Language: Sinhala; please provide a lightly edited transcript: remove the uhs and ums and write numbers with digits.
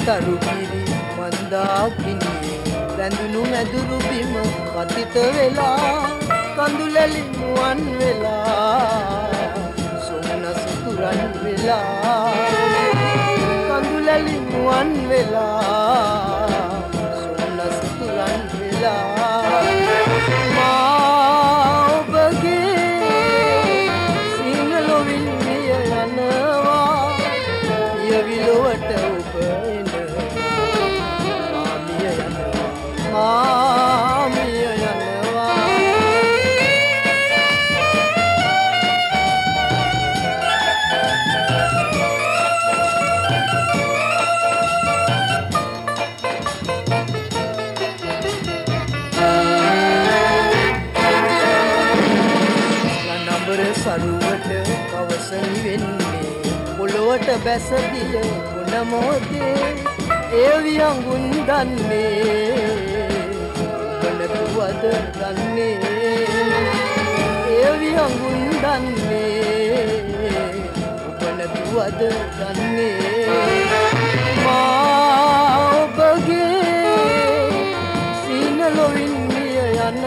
තරුපිරි මන්දාකිනියේ රැඳුණු මැදුරු බිම පතිත වෙලා කඳුලැලි මුවන් වෙලා සොම්නස තුරන් වෙලා කඳුලැලි මුවන් වෙලා සොම්නස තුරන් වෙලා මා ඔබගේ සිංහලොවින් මිය යනවා යවිලොවට ඔබ එන මා මිය යනවා මා මිය යනවා සරුවට කවසනි වෙන්නේ පොළොවට බැසදිල මොන මොහොතේ ඒ වියඟුන් දන්නේ ඔබ නැතුවද දන්නේ ඒ වියඟුන් දන්නේ ඔබ නැතුවද දන්නේ මා ඔබගේ සිනලොවින් මිය යන